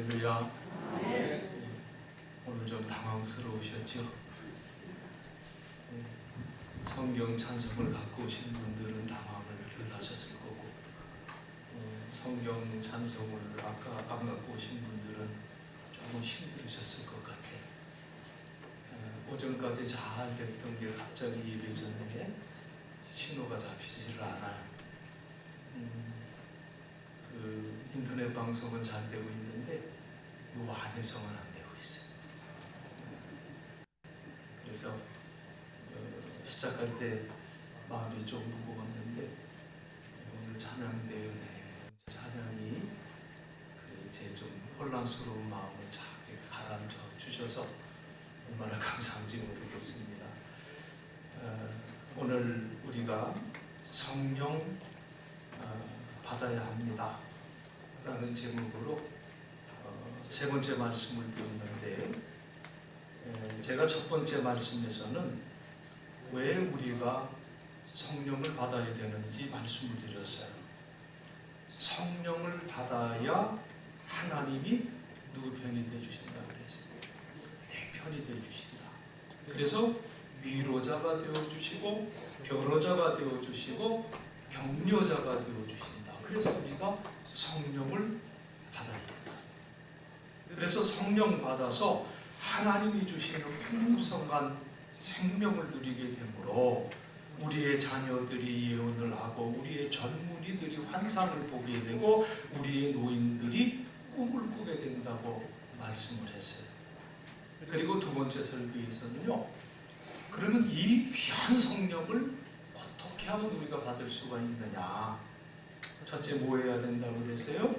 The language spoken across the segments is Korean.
할렐루야. 오늘 좀 당황스러우셨죠? 성경 찬송을 갖고 오신 분들은 당황을 덜 하셨을 거고, 성경 찬송을 아까 안 갖고 오신 분들은 조금 힘들으셨을 것 같아요. 오전까지 잘 됐던 게 갑자기 예배 전에 신호가 잡히질 않아요. 인터넷 방송은 잘 되고 있는데 요 안에서는 안 되고 있어요. 그래서 시작할 때 마음이 좀 무거웠는데 오늘 찬양 대연에 찬양이 제 좀 혼란스러운 마음을 잘 가라앉혀 주셔서 얼마나 감사한지 모르겠습니다. 오늘 우리가 성령 받아야 합니다 라는 제목으로 세 번째 말씀을 드리는데, 제가 첫 번째 말씀에서는 왜 우리가 성령을 받아야 되는지 말씀을 드렸어요. 성령을 받아야 하나님이 누구 편이 되어주신다고 그랬어요. 내 편이 되어주신다. 그래서 위로자가 되어주시고 변호자가 되어주시고 격려자가 되어주신다. 그래서 우리가 성령을 받아야 된다. 그래서 성령 받아서 하나님이 주시는 풍성한 생명을 누리게 되므로 우리의 자녀들이 예언을 하고 우리의 젊은이들이 환상을 보게 되고 우리의 노인들이 꿈을 꾸게 된다고 말씀을 했어요. 그리고 두 번째 설교에서는요, 그러면 이 귀한 성령을 어떻게 하면 우리가 받을 수가 있느냐. 첫째 뭐 해야 된다고 그랬어요?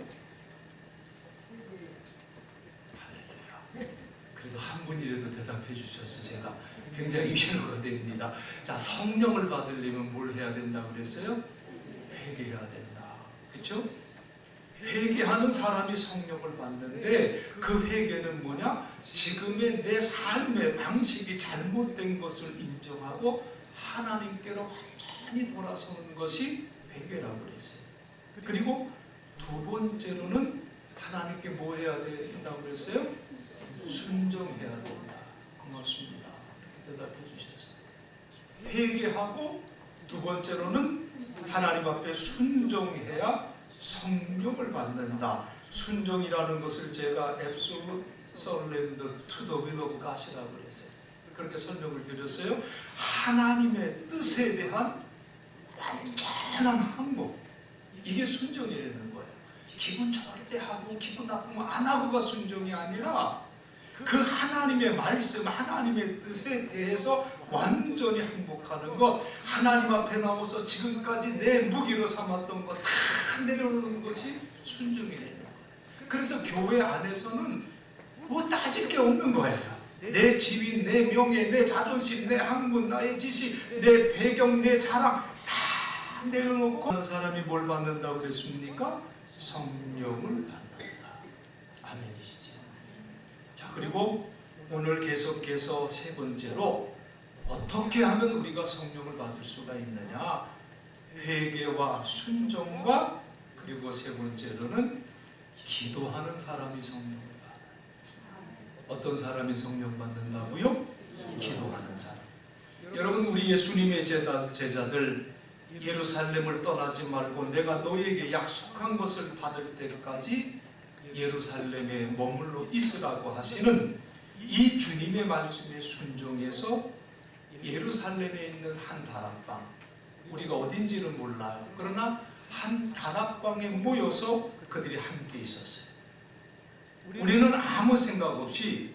할렐루야. 그래도 한 분이라도 대답해 주셔서 제가 굉장히 위로가 됩니다. 자, 성령을 받으려면 뭘 해야 된다고 그랬어요? 회개해야 된다. 그렇죠? 회개하는 사람이 성령을 받는데 그 회개는 뭐냐? 지금의 내 삶의 방식이 잘못된 것을 인정하고 하나님께로 완전히 돌아서는 것이 회개라고 그랬어요. 그리고 두 번째로는 하나님께 뭐 해야 된다고 그랬어요? 순종해야 된다. 고맙습니다. 이렇게 대답해 주셔서 회개하고 두 번째로는 하나님 앞에 순종해야 성령을 받는다. 순종이라는 것을 제가 앱솔루트 투더빌 가시라고 그랬어요. 그렇게 설명을 드렸어요. 하나님의 뜻에 대한 완전한 항복, 이게 순종이라는 거예요. 기분 좋을 때 하고 기분 나쁘면 안 하고가 순종이 아니라 그 하나님의 말씀, 하나님의 뜻에 대해서 완전히 항복하는 것, 하나님 앞에 나와서 지금까지 내 무기로 삼았던 것 다 내려놓는 것이 순종이라는 거예요. 그래서 교회 안에서는 뭐 따질 게 없는 거예요. 내 지위, 내 명예, 내 자존심, 내 학문, 나의 지식, 내 배경, 내 자랑 다 내려놓고 어떤 사람이 뭘 받는다고 그랬습니까? 성령을 받는다. 아멘이시죠? 자, 그리고 오늘 계속해서 세 번째로 어떻게 하면 우리가 성령을 받을 수가 있느냐? 회개와 순종과 그리고 세 번째로는 기도하는 사람이 성령을 받아요. 어떤 사람이 성령 받는다고요? 기도하는 사람. 여러분, 우리 예수님의 제자들 예루살렘을 떠나지 말고 내가 너에게 약속한 것을 받을 때까지 예루살렘에 머물러 있으라고 하시는 이 주님의 말씀에 순종해서 예루살렘에 있는 한 다락방, 우리가 어딘지는 몰라요. 그러나 한 다락방에 모여서 그들이 함께 있었어요. 우리는 아무 생각 없이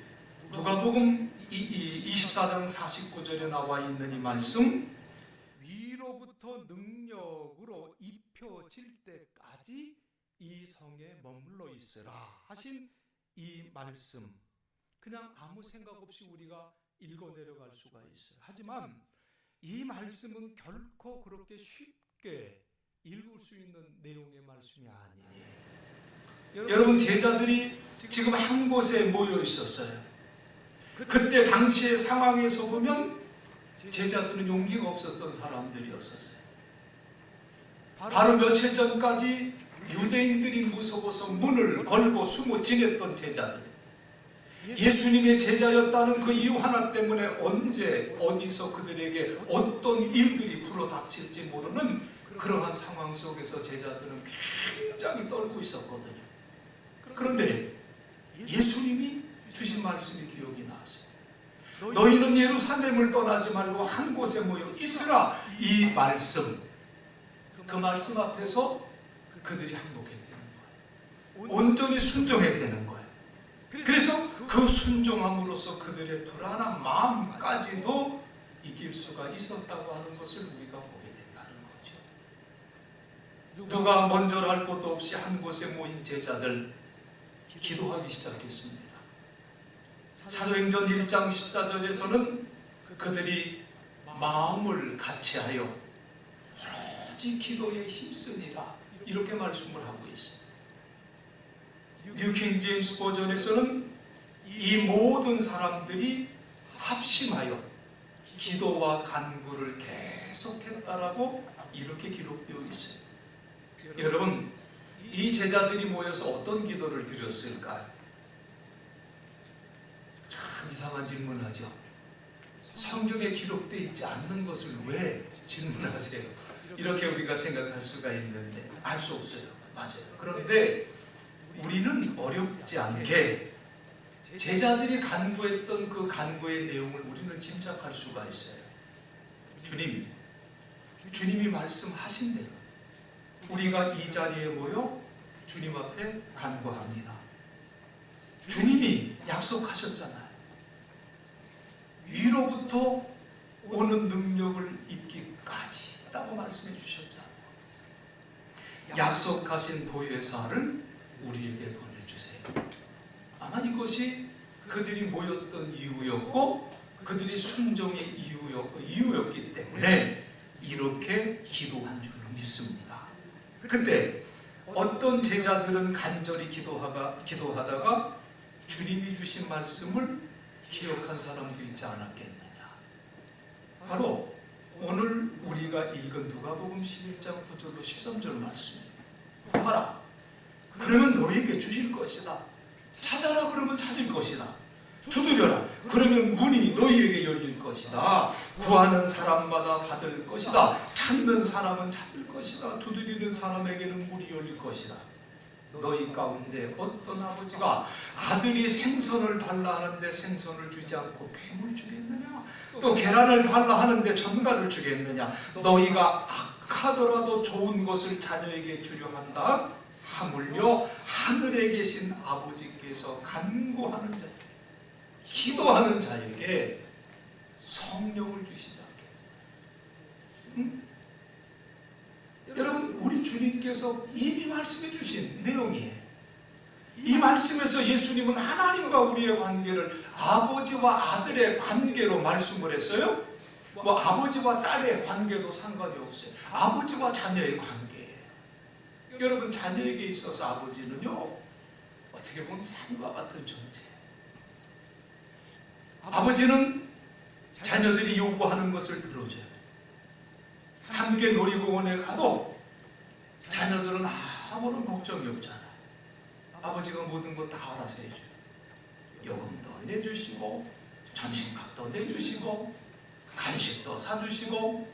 누가복음 24장 49절에 나와 있는 이 말씀, 위로부터 능력으로 입혀질 때까지 이 성에 머물러 있으라 하신 이 말씀, 그냥 아무 생각 없이 우리가 읽어 내려갈 수가 있어요. 하지만 이 말씀은 결코 그렇게 쉽게 읽을 수 있는 내용의 말씀이 아니에요. 여러분, 제자들이 지금 한 곳에 모여 있었어요. 그때 당시의 상황에서 보면 제자들은 용기가 없었던 사람들이었었어요. 바로 며칠 전까지 유대인들이 무서워서 문을 걸고 숨어 지냈던 제자들, 예수님의 제자였다는 그 이유 하나 때문에 언제 어디서 그들에게 어떤 일들이 불어닥칠지 모르는 그러한 상황 속에서 제자들은 굉장히 떨고 있었거든요. 그런데 예수님이 주신 말씀이 기억이 나서 너희는 예루살렘을 떠나지 말고 한 곳에 모여 있으라, 이 말씀, 그 말씀 앞에서 그들이 항복해야 되는 거예요. 온전히 순종해야 되는 거예요. 그래서 그 순종함으로써 그들의 불안한 마음까지도 이길 수가 있었다고 하는 것을 우리가 보게 된다는 거죠. 누가 먼저를 할 것도 없이 한 곳에 모인 제자들 기도하기 시작했습니다. 사도행전 1장 14절에서는 그들이 마음을 같이하여 오로지 기도에 힘쓰니라, 이렇게 말씀을 하고 있습니다. 뉴 킹 제임스 버전에서는 이 모든 사람들이 합심하여 기도와 간구를 계속했다라고 이렇게 기록되어 있어요. 여러분, 이 제자들이 모여서 어떤 기도를 드렸을까요? 참 이상한 질문하죠. 성경에 기록되어 있지 않는 것을 왜 질문하세요? 이렇게 우리가 생각할 수가 있는데 알 수 없어요. 맞아요. 그런데 우리는 어렵지 않게 제자들이 간구했던 그 간구의 내용을 우리는 짐작할 수가 있어요. 주님이 말씀하신 대로 우리가 이 자리에 모여 주님 앞에 간구합니다. 주님이 약속하셨잖아요. 위로부터 오는 능력을 입기까지 라고 말씀해 주셨잖아요. 약속하신 보혜사를 우리에게 보내주세요. 아마 이것이 그들이 모였던 이유였고 그들이 순종의 이유였기 때문에 이렇게 기도한 줄로 믿습니다. 근데 어떤 제자들은 간절히 기도하다가 주님이 주신 말씀을 기억한 사람도 있지 않았겠느냐. 바로 오늘 우리가 읽은 누가복음 11장 9절로 13절 말씀입니다. 구하라, 그러면 너에게 주실 것이다. 찾아라, 그러면 찾을 것이다. 두드려라, 그러면 문이 너희에게 열릴 것이다. 구하는 사람마다 받을 것이다. 찾는 사람은 찾을 것이다. 두드리는 사람에게는 문이 열릴 것이다. 너희 가운데 어떤 아버지가 아들이 생선을 달라 하는데 생선을 주지 않고 뱀을 주겠느냐? 또 계란을 달라 하는데 전갈을 주겠느냐? 너희가 악하더라도 좋은 것을 자녀에게 주려 한다 하물며 하늘에 계신 아버지께서 간구하는 자에게, 기도하는 자에게 성령을 주시지 않겠느냐? 여러분, 우리 주님께서 이미 말씀해 주신 내용이에요. 이 말씀에서 예수님은 하나님과 우리의 관계를 아버지와 아들의 관계로 말씀을 했어요. 뭐 아버지와 딸의 관계도 상관이 없어요. 아버지와 자녀의 관계예요. 여러분, 자녀에게 있어서 아버지는요, 어떻게 보면 산과 같은 존재예요. 아버지는 자녀들이 요구하는 것을 들어줘요. 함께 놀이공원에 가도 자녀들은 아무런 걱정이 없잖아요. 아버지가 모든 것 다 알아서 해줘요. 요금도 내주시고 점심값도 내주시고 간식도 사주시고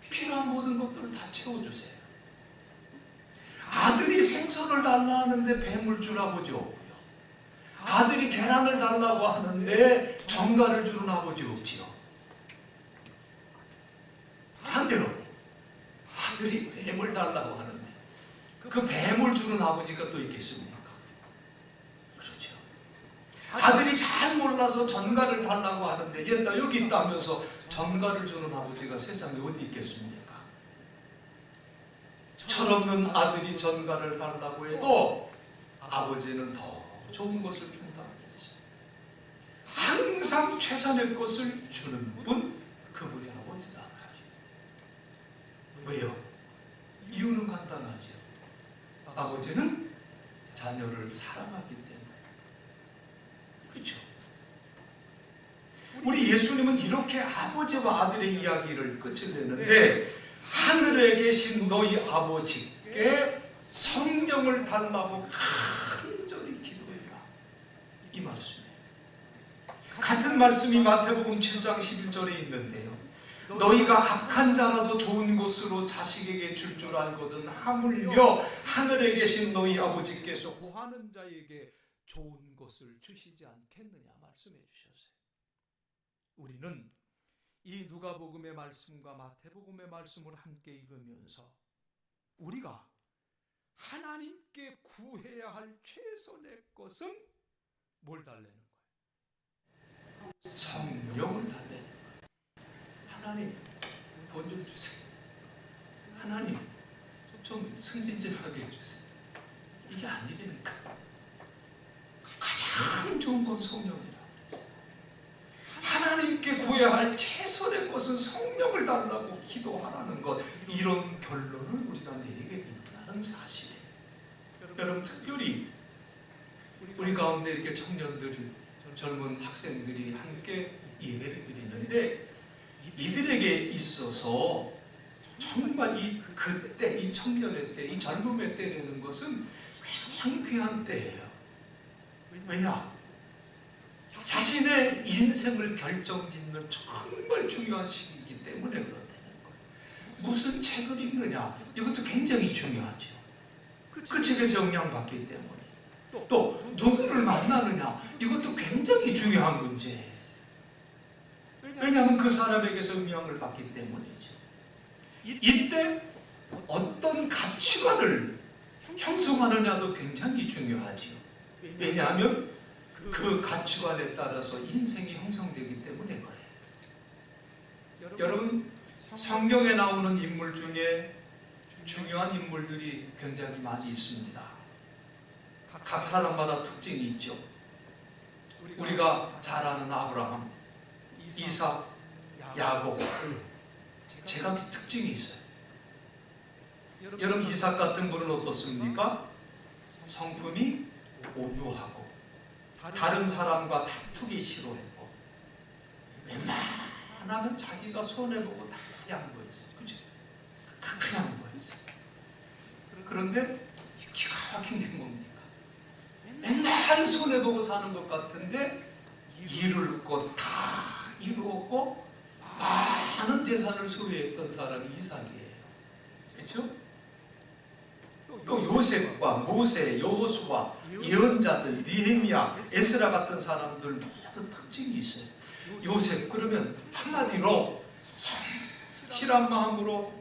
필요한 모든 것들을 다 채워주세요. 아들이 생선을 달라 하는데 뱀을 줄 아버지 없고요. 아들이 계란을 달라고 하는데 전갈을 주는 아버지 없지요. 반대로 아들이 뱀을 달라고 하는데 그 뱀을 주는 아버지가 또 있겠습니까? 그렇죠. 아들이 잘 몰라서 전갈을 달라고 하는데 얘다 여기 있다면서 전갈을 주는 아버지가 세상에 어디 있겠습니까? 철없는 아들이 전갈을 달라고 해도 아버지는 더 좋은 것을 준다고 했어요. 항상 최선의 것을 주는 분, 그분이 아버지다 말이에요. 왜요? 이유는 간단하죠. 아버지는 자녀를 사랑하기 때문에. 그렇죠? 우리 예수님은 이렇게 아버지와 아들의 이야기를 끝을 내는데 하늘에 계신 너희 아버지께 하나님께 성령을 달라고 간절히 기도해라. 이 말씀이에요. 같은 말씀이 마태복음 7장 11절에 있는데요. 너희가 악한 자라도 좋은 것으로 자식에게 줄 줄 알거든 하물며 하늘에 계신 너희 아버지께서 구하는 자에게 좋은 것을 주시지 않겠느냐 말씀해 주셨어요. 우리는 이 누가복음의 말씀과 마태복음의 말씀을 함께 읽으면서 우리가 하나님께 구해야 할 최선의 것은 뭘 달래는 거예요? 성령을 달래는 거예요. 하나님 돈 좀 주세요. 하나님 좀 승진 좀 하게 해주세요. 이게 아니라니까. 가장 좋은 건 성령이라. 하나님께 구해야 할 최선의 것은 성령을 달라고 기도하라는 것, 이런 결론을 우리가 내리게 된다는 사실이에요. 여러분, 특별히 우리 가운데 이렇게 청년들, 젊은 학생들이 함께 예배를 드리는데 이들에게 있어서 정말 그때, 이 청년의 때, 이 젊음의 때라는 것은 굉장히 귀한 때예요. 왜냐? 자신의 인생을 결정짓는 정말 중요한 시기이기 때문에 그렇다는 거예요. 무슨 책을 읽느냐, 이것도 굉장히 중요하죠. 그 책에서 영향받기 때문에. 또 누구를 만나느냐, 이것도 굉장히 중요한 문제예요. 왜냐하면 그 사람에게서 영향을 받기 때문이죠. 이때 어떤 가치관을 형성하느냐도 굉장히 중요하죠. 왜냐하면 그 가치관에 따라서 인생이 형성되기 때문에 그래요. 여러분, 성경에 나오는 인물 중에 중요한 인물들이 굉장히 많이 있습니다. 각 사람마다 특징이 있죠. 우리가 잘 아는 아브라함, 이삭, 야곱, 제가 그 특징이 있어요. 여러분, 이삭 같은 분은 어떻습니까? 성품이 온유하고 다른 사람과 다투기 싫어했고 웬만하면 자기가 손해보고 다 양보했어요. 그치? 다 양보했어요. 그런데 기가 막힌 게 뭡니까? 맨날 손해보고 사는 것 같은데 이룰 것 다 이루었고 많은 재산을 소유했던 사람이 이삭이에요. 그렇죠? 또 요셉과 모세, 여호수아, 예언자들, 느헤미야, 에스라 같은 사람들 모두 특징이 있어요. 요셉, 그러면 한마디로 성실한 마음으로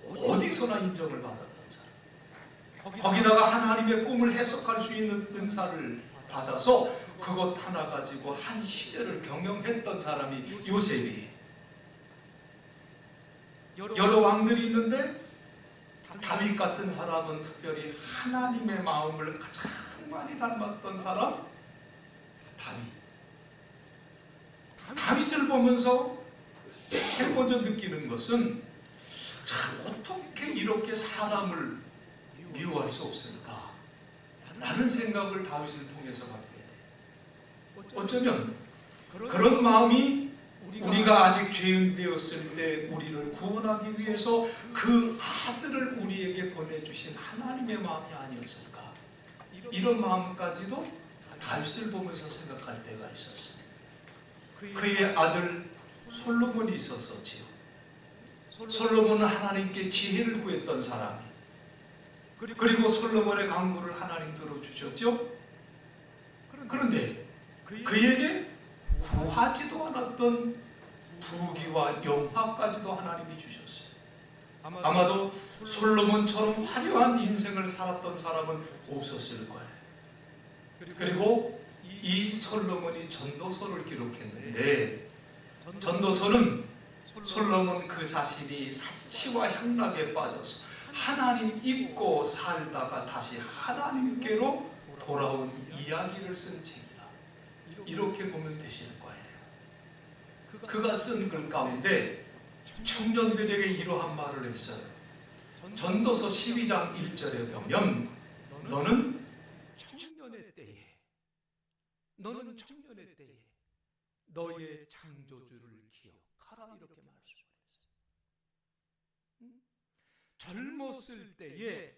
어디서나 인정을 받았던 사람. 거기다가 하나님의 꿈을 해석할 수 있는 은사를 받아서 그것 하나 가지고 한 시대를 경영했던 사람이 요셉이에요. 여러 왕들이 있는데 다윗 같은 사람은 특별히 하나님의 마음을 가장 많이 닮았던 사람, 다윗을 보면서 제일 먼저 느끼는 것은 참 어떻게 이렇게 사람을 미워할 수 없을까 라는 생각을 다윗을 통해서 갖게 돼요. 어쩌면 그런 마음이 우리가 아직 죄인 되었을 때 우리를 구원하기 위해서 그 아들을 우리에게 보내주신 하나님의 마음이 아니었을까, 이런 마음까지도 다윗을 보면서 생각할 때가 있었어요. 그의 아들 솔로몬이 있었었지요. 솔로몬은 하나님께 지혜를 구했던 사람이, 그리고 솔로몬의 간구를 하나님 들어주셨죠. 그런데 그에게 구하지도 않았던 부귀와 영화까지도 하나님이 주셨어요. 아마도 솔로몬처럼 화려한 인생을 살았던 사람은 없었을 거예요. 그리고 이 솔로몬이 전도서를 기록했는데, 전도서는 솔로몬 그 자신이 사치와 향락에 빠져서 하나님 잊고 살다가 다시 하나님께로 돌아온 이야기를 쓴 책이다, 이렇게 보면 되실 거예요. 그가 쓴 글 가운데 청년들에게 이러한 말을 했어요. 전도서 12장 1절에 보면 너는 청년의 때에 너의 창조주를 기억하라, 이렇게 말씀했어요. 젊었을 때에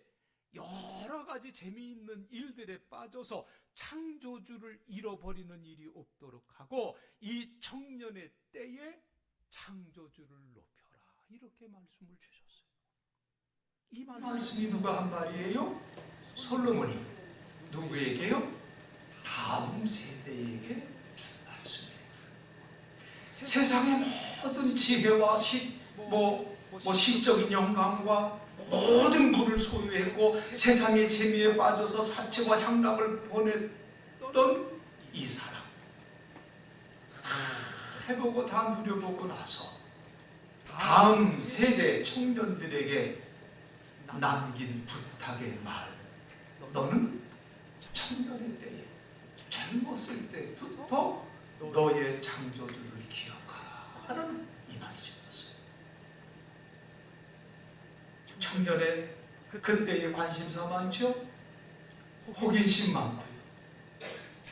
여러 가지 재미있는 일들에 빠져서 창조주를 잃어버리는 일이 없도록 하고 이 청년의 때에 창조주를 높여라, 이렇게 말씀을 주셨어요. 이 말씀이 누가 한 말이에요? 솔로몬이. 누구에게요? 다음 세대에게 준 말씀이에요. 세상의 모든 지혜와 시적인 영광과 모든 부를 소유했고 세상의 재미에 빠져서 사치와 향락을 보냈던 이 사람, 해보고 다 누려보고 나서 다음 세대 청년들에게 남긴 부탁의 말, 너는 청년의 때에 젊었을 때부터 너의 창조주를 기억하라 하는 이 말씀이었어요. 청년의 그때의 관심사 많죠? 호기심 많고요,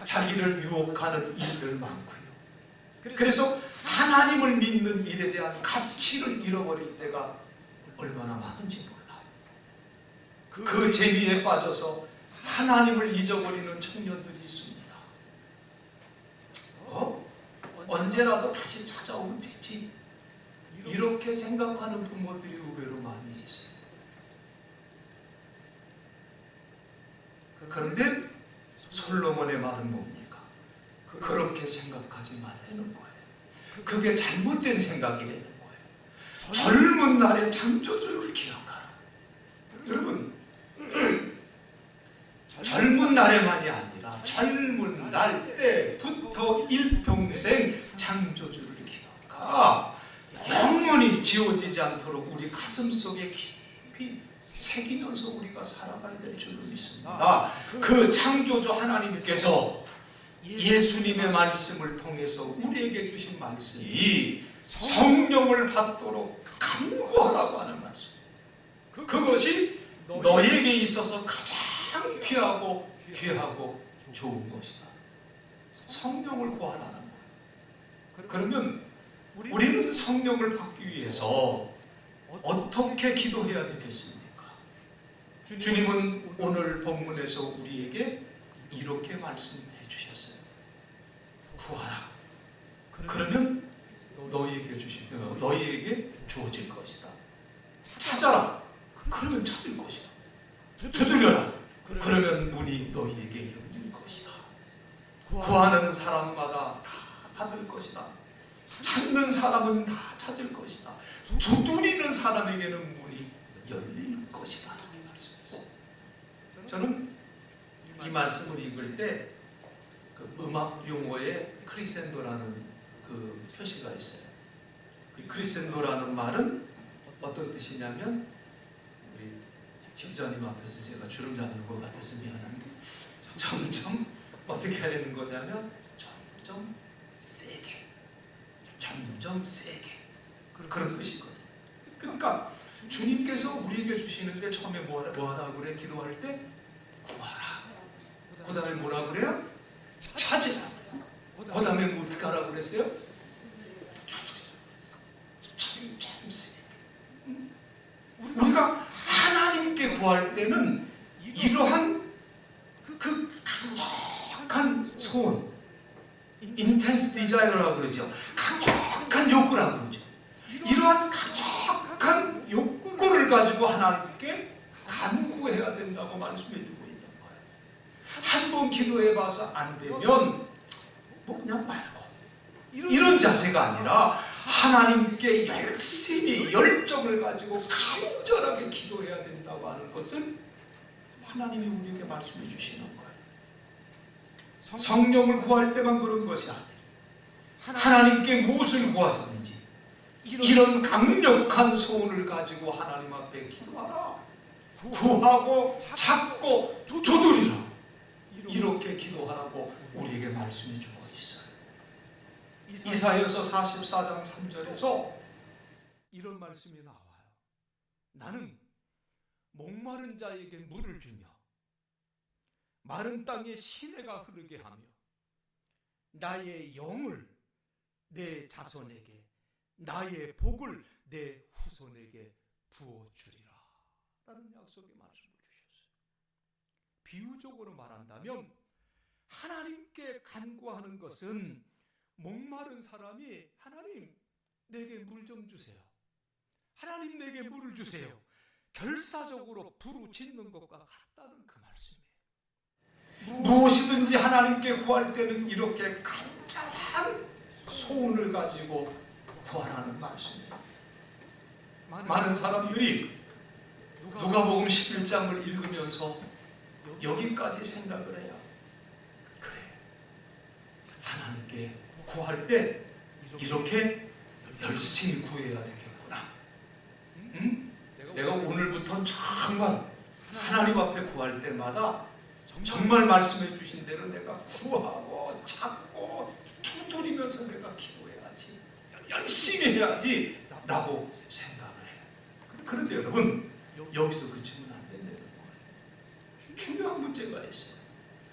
자기를 유혹하는 일들 많고요. 그래서 하나님을 믿는 일에 대한 가치를 잃어버릴 때가 얼마나 많은지 몰라요. 그 재미에 빠져서 하나님을 잊어버리는 청년들이 있습니다. 언제라도 다시 찾아오면 되지, 이렇게 생각하는 부모들이 의외로 많이 있어요. 그런데 솔로몬의 말은 뭡니까? 그렇게 생각하지 말라는 거예요. 그게 잘못된 생각이라는 거예요. 젊은 날의 창조주를 기억하라. 여러분, 젊은 날에만이 아니라 젊은 날 때부터 일평생 창조주를 기억하라. 영원히 지워지지 않도록 우리 가슴속에 깊이 새기면서 우리가 살아가야 될 줄로 믿습니다. 그 창조주 하나님께서 예수님의 말씀을 통해서 우리에게 주신 말씀이 성령을 받도록 간구하라고 하는 말씀, 그것이 너에게 있어서 가장 귀하고 좋은 것이다. 성령을 구하라는 거예요. 그러면 우리는 성령을 받기 위해서 어떻게 기도해야 되겠습니까? 주님은 오늘 본문에서 우리에게 이렇게 말씀해 주셨어요. 구하라. 그러면 너희에게 주어질 것이다. 찾아라. 그러면 찾을 것이다. 두드려라. 그러면 문이 너희에게 열릴 것이다. 구하는 사람마다 다 받을 것이다. 찾는 사람은 다 찾을 것이다. 두드리는 사람에게는 문이 열릴 것이다. 이렇게 말씀했어요. 저는 이 말씀을 읽을 때 그 음악 용어에 크리센도라는 그 표시가 있어요. 그 크리센도라는 말은 어떤 뜻이냐면, 우리 지기자님 앞에서 제가 주름 잡는 것 같아서 미안한데, 점점 어떻게 해야 되는 거냐면 점점 세게 그런 뜻이거든요. 그러니까 주님께서 우리에게 주시는데 처음에 뭐하라 그래? 기도할 때 구하라. 그 다음에 뭐라 그래요? 찾으라. 그 다음에 뭐 어떻게 하라고 그랬어요? 점점 세게. 우리가 하나님께 구할 때는 이러한 그 강력한 소원, intense desire라고 그러죠. 강력한 욕구라고 그러죠. 이러한 강력한 욕구를 가지고 하나님께 간구해야 된다고 말씀해 주고 있는 거예요. 한 번 기도해 봐서 안 되면 뭐 그냥 말고, 이런 자세가 아니라 하나님께 열심히 열정을 가지고 간절하게 기도해야 된다고 하는 것을 하나님이 우리에게 말씀해 주시는 거예요. 성령을 구할 때만 그런 것이 아니에요. 하나님께 무엇을 구하셨는지 이런 강력한 소원을 가지고 하나님 앞에 기도하라. 구하고 찾고 두드리라. 이렇게 기도하라고 우리에게 말씀해 주고 있어요. 이사야서 44장 3절에서 이런 말씀이 나와요. 나는 목마른 자에게 물을 주며 마른 땅에 시내가 흐르게 하며 나의 영을 내 자손에게, 나의 복을 내 후손에게 부어주리라. 마지막 속에 말씀을 주셨어요. 비유적으로 말한다면 하나님께 간구하는 것은 목마른 사람이 하나님 내게 물 좀 주세요. 하나님 내게 물을 주세요. 결사적으로 부르짖는 것과 같다는 그 말씀이에요. 무엇이든지 하나님께 구할 때는 이렇게 간절한 소원을 가지고 구하라는 말씀이에요. 많은 사람들이 누가복음 11장을 읽으면서 여기까지 생각을 해요. 그래, 하나님께 구할 때 이렇게 열심히 구해야 되겠구나. 내가 오늘부터 정말 하나님 앞에 구할 때마다 정말 말씀해 주신 대로 내가 구하고 찾고 두드리면서 내가 기도해야지, 열심히 해야지 라고 생각을 해요. 그런데 여러분, 여기서 그치면 안 된다는 거예요. 중요한 문제가 있어요.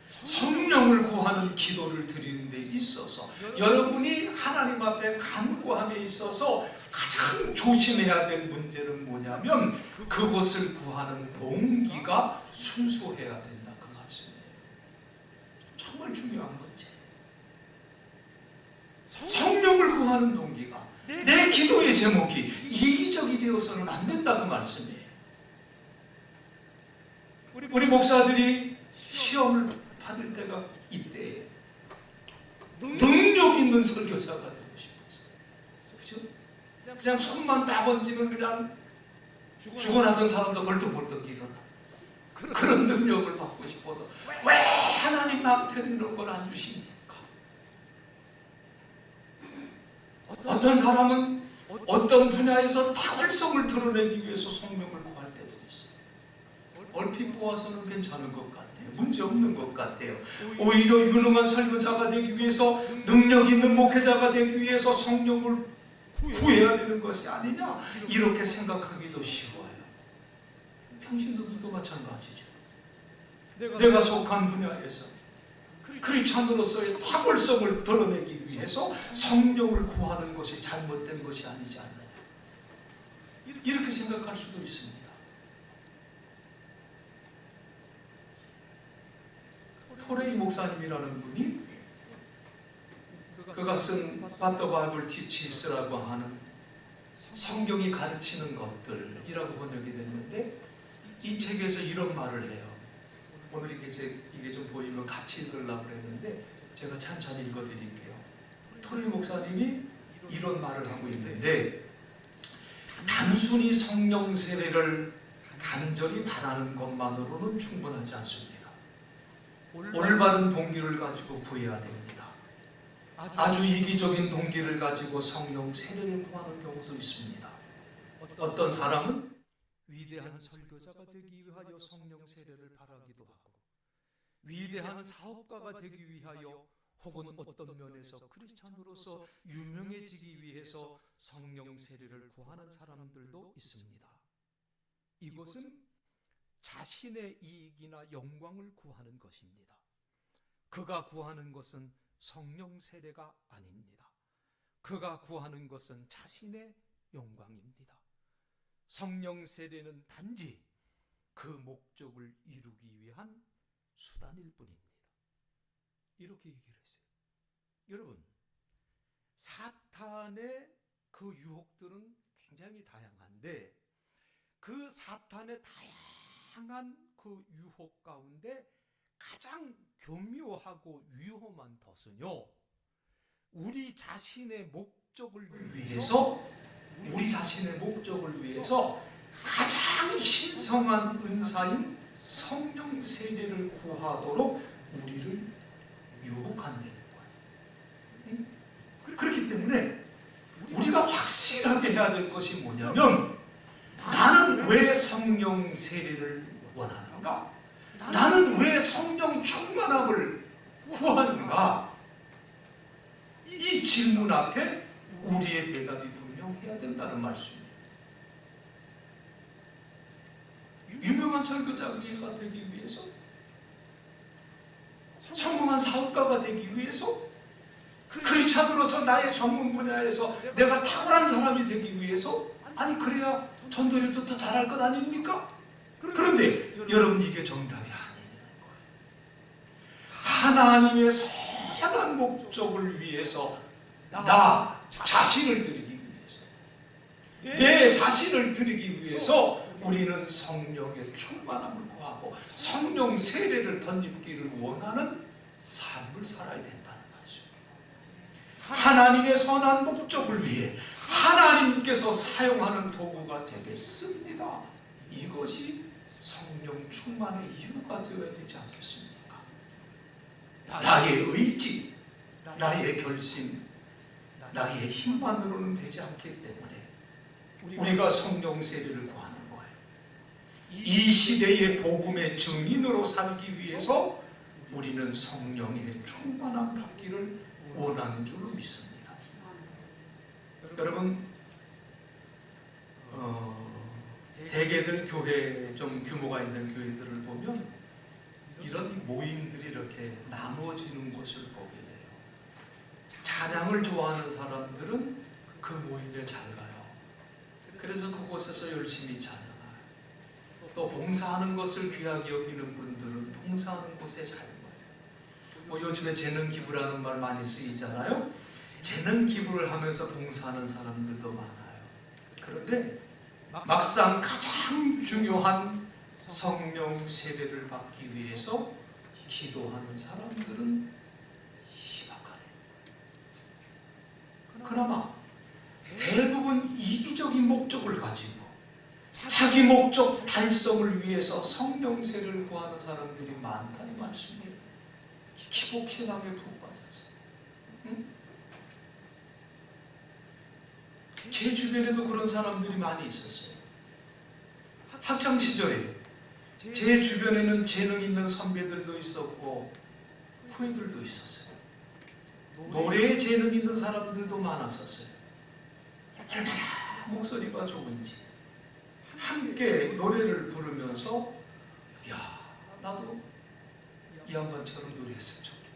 성령을 구하는 기도를 드리는 데 있어서 여러분이 하나님 앞에 간구함에 있어서 가장 조심해야 될 문제는 뭐냐면 그것을 구하는 동기가 순수해야 된다, 그 말씀이에요. 정말 중요한 문제. 성령을 구하는 동기가, 내 기도의 제목이 이기적이 되어서는 안 된다, 그 말씀이에요. 우리 목사들이 시험을 받을 때가 이때예요. 능력 있는 설교사가 되고 싶어서. 그렇죠? 그냥 손만 딱 얹으면 그냥 죽어나던 사람도 벌떡벌떡 일어나. 그런 능력을 받고 싶어서 왜 하나님 나한테는 이런 걸 안 주십니까? 어떤 사람은 어떤 분야에서 탁월성을 드러내기 위해서 성령을 구할 때도 있어요. 얼핏 보아서는 괜찮은 것 같아요. 문제 없는 것 같아요. 오히려 유능한 설교자가 되기 위해서, 능력 있는 목회자가 되기 위해서 성령을 구해야 되는 것이 아니냐, 이렇게 생각하기도 쉬워요. 평신도들도 마찬가지죠. 내가 속한 분야에서 크리스찬으로서의 탁월성을 드러내기 위해서 성령을 구하는 것이 잘못된 것이 아니지 않나요? 이렇게 생각할 수도 있습니다. 토레이 목사님이라는 분이 그가 쓴 What the Bible Teaches라고 하는 성경이 가르치는 것들이라고 번역이 됐는데, 이 책에서 이런 말을 해요. 오늘 이게 좀 보이면 같이 읽으려고 했는데 제가 찬찬히 읽어드릴게요. 토레이 목사님이 이런 말을 하고 있는데, 단순히 성령 세례를 간절히 바라는 것만으로는 충분하지 않습니다. 올바른 동기를 가지고 구해야 됩니다. 아주 이기적인 동기를 가지고 성령 세례를 구하는 경우도 있습니다. 어떤 사람은 위대한 설교자가 되기 위하여 성령 세례를 바라기도 하고, 위대한 사업가가 되기 위하여, 혹은 어떤 면에서 크리스찬으로서 유명해지기 위해서 성령 세례를 구하는 사람들도 있습니다. 이것은 자신의 이익이나 영광을 구하는 것입니다. 그가 구하는 것은 성령 세례가 아닙니다. 그가 구하는 것은 자신의 영광입니다. 성령 세례는 단지 그 목적을 이루기 위한 수단일 뿐입니다. 이렇게 얘기를 했어요. 여러분, 사탄의 그 유혹들은 굉장히 다양한데, 그 사탄의 다양한 그 유혹 가운데 가장 교묘하고 위험한 것은요, 우리 자신의 목적을 위해서 가장 신성한 은사인 성령 세례를 구하도록 우리를 유혹한다는 거예요. 그렇기 때문에 우리가 확실하게 해야 될 것이 뭐냐면, 나는 왜 성령 세례를 원하는가? 나는 왜 성령 충만함을 구하는가? 이 질문 앞에 우리의 대답이 분명해야 된다는 말씀이에요. 유명한 설교자가 되기 위해서, 성공한 사업가가 되기 위해서, 크리스찬으로서 나의 전문 분야에서 내가 탁월한 사람이 되기 위해서, 아니 그래야 전도리도 더 잘할 것 아닙니까? 그런데 여러분, 이게 정답이 아니라는 거예요. 하나님의 선한 목적을 위해서 나 자신을 드리기 위해서, 내 자신을 드리기 위해서 우리는 성령의 충만함을 구하고 성령 세례를 덧입기를 원하는 삶을 살아야 된다는 말이죠. 하나님의 선한 목적을 위해 하나님께서 사용하는 도구가 되겠습니다. 이것이 성령 충만의 이유가 되어야 되지 않겠습니까? 나의 의지, 나의 결심, 나의 힘만으로는 되지 않기 때문에 우리가 성령 세례를 구하는 거예요. 이 시대의 복음의 증인으로 살기 위해서 우리는 성령의 충만함 받기를 원하는 줄로 믿습니다. 여러분, 대개들 교회, 좀 규모가 있는 교회들을 보면 이런 모임들이 이렇게 나누어지는 것을 보게 돼요. 찬양을 좋아하는 사람들은 그 모임에 잘 가요. 그래서 그곳에서 열심히 찬양해요. 또 봉사하는 것을 귀하게 여기는 분들은 봉사하는 곳에 잘 가요. 요즘에 재능 기부라는 말 많이 쓰이잖아요. 재능 기부를 하면서 봉사하는 사람들도 많아요. 그런데 막상 가장 중요한 성령 세례를 받기 위해서 기도하는 사람들은 희박하네요. 그나마 대부분 이기적인 목적을 가지고 자기 목적 달성을 위해서 성령 세례를 구하는 사람들이 많다 이 말씀이에요. 기복신앙에 푹 빠져서. 응? 제 주변에도 그런 사람들이 많이 있었어요. 학창 시절에 제 주변에는 재능 있는 선배들도 있었고 후배들도 있었어요. 노래에 재능 있는 사람들도 많았었어요. 얼마나 목소리가 좋은지 함께 노래를 부르면서 야, 나도 이 양반처럼 노래했으면 좋겠다.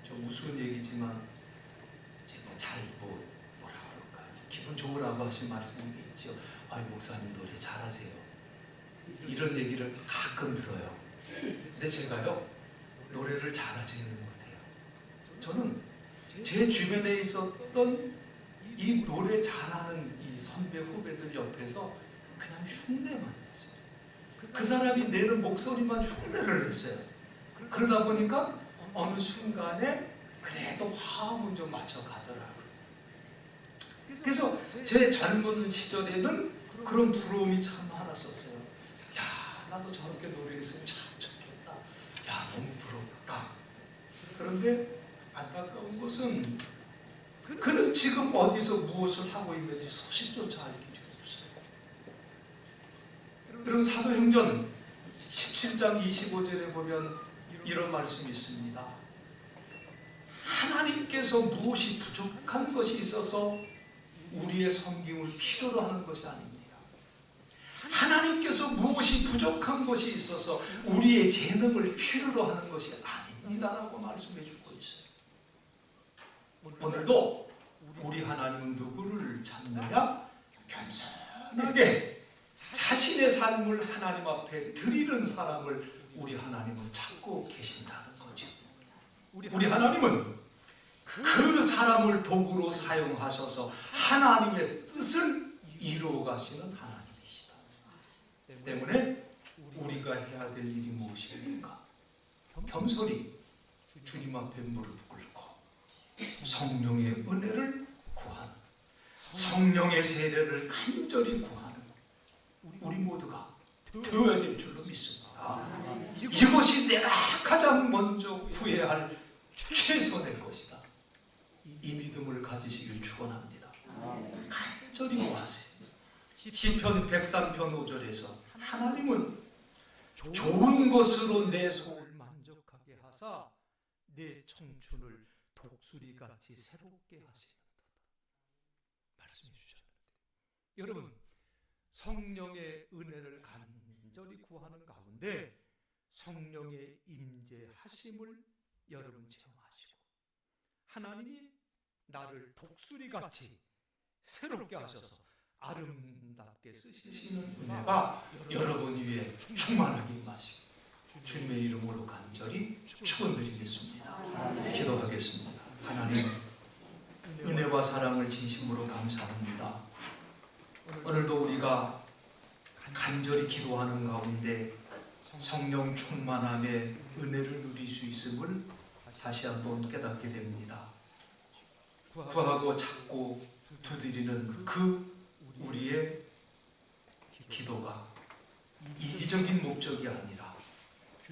좀 우스운 얘기지만 제가 잘 뭐라 그럴까, 기분 좋으라고 하신 말씀이 있죠. 아이, 목사님 노래 잘하세요. 이런 얘기를 가끔 들어요. 근데 제가요, 노래를 잘하지는 못해요. 저는 제 주변에 있었던 이 노래 잘하는 이 선배 후배들 옆에서 그냥 흉내만 냈어요. 그 사람이 내는 목소리만 흉내를 냈어요. 그러다 보니까 어느 순간에 그래도 화음은 좀 맞춰가더라고요. 그래서 제 젊은 시절에는 그런 부러움이 참 많았었어요. 야, 나도 저렇게 노래했으면 참 좋겠다. 야, 너무 부럽다. 그런데 안타까운 것은 그는 지금 어디서 무엇을 하고 있는지 소식조차 알 길이 없어요. 그럼 사도행전 17장 25절에 보면 이런 말씀이 있습니다. 하나님께서 무엇이 부족한 것이 있어서 우리의 섬김을 필요로 하는 것이 아닙니다. 하나님께서 무엇이 부족한 것이 있어서 우리의 재능을 필요로 하는 것이 아닙니다라고 말씀해 주고 있어요. 오늘도 우리 하나님은 누구를 찾느냐? 겸손하게 자신의 삶을 하나님 앞에 드리는 사람을 우리 하나님은 찾고 계신다는 거죠. 우리 하나님은 그 사람을 도구로 사용하셔서 하나님의 뜻을 이루어 가시는 하나님이시다. 때문에 우리가 해야 될 일이 무엇입니까? 겸손히 주님 앞에 무릎 꿇고 성령의 은혜를 구하는, 성령의 세례를 간절히 구하는 우리 모두가 되어야 될 줄로 믿습니다. 이것이 내가 가장 먼저 구해야 할 최선의 것이다. 이 믿음을 가지시길 축원합니다. 간절히 구하세요. 시편 103편 5절에서 하나님은 좋은 것으로 내 소를 만족하게 하사 내 청춘을 독수리같이 새롭게 하시는도다 말씀해 주셨는데, 여러분, 성령의 은혜를 간절히 구하는 가운데 성령의 임재하심을 여러분 체험하시고 하나님이 나를 독수리같이 새롭게 하셔서 아름답게 쓰시는 은혜가 여러분 위에 충만하게 임하시고 주님의 이름으로 간절히 축원드리겠습니다. 기도하겠습니다. 하나님, 은혜와 사랑을 진심으로 감사합니다. 오늘도 우리가 간절히 기도하는 가운데 성령 충만함의 은혜를 누릴 수 있음을 다시 한번 깨닫게 됩니다. 구하고 찾고 두드리는 그 우리의 기도가 이기적인 목적이 아니라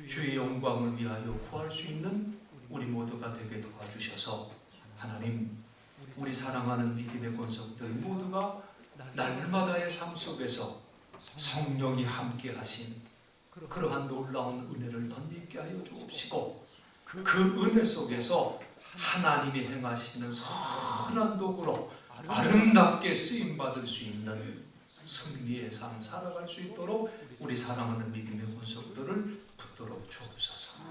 주의 영광을 위하여 구할 수 있는 우리 모두가 되게 도와주셔서 하나님, 우리 사랑하는 믿음의 권속들 모두가 날마다의 삶 속에서 성령이 함께 하신 그러한 놀라운 은혜를 덧입게 하여 주옵시고, 그 은혜 속에서 하나님이 행하시는 선한 도구로 아름답게 쓰임받을 수 있는 승리의 삶 살아갈 수 있도록 우리 사랑하는 믿음의 권속들을 붙들어 주옵소서.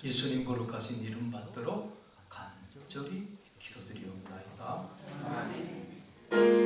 예수님 거룩하신 이름 받들어 간절히 기도드립니다.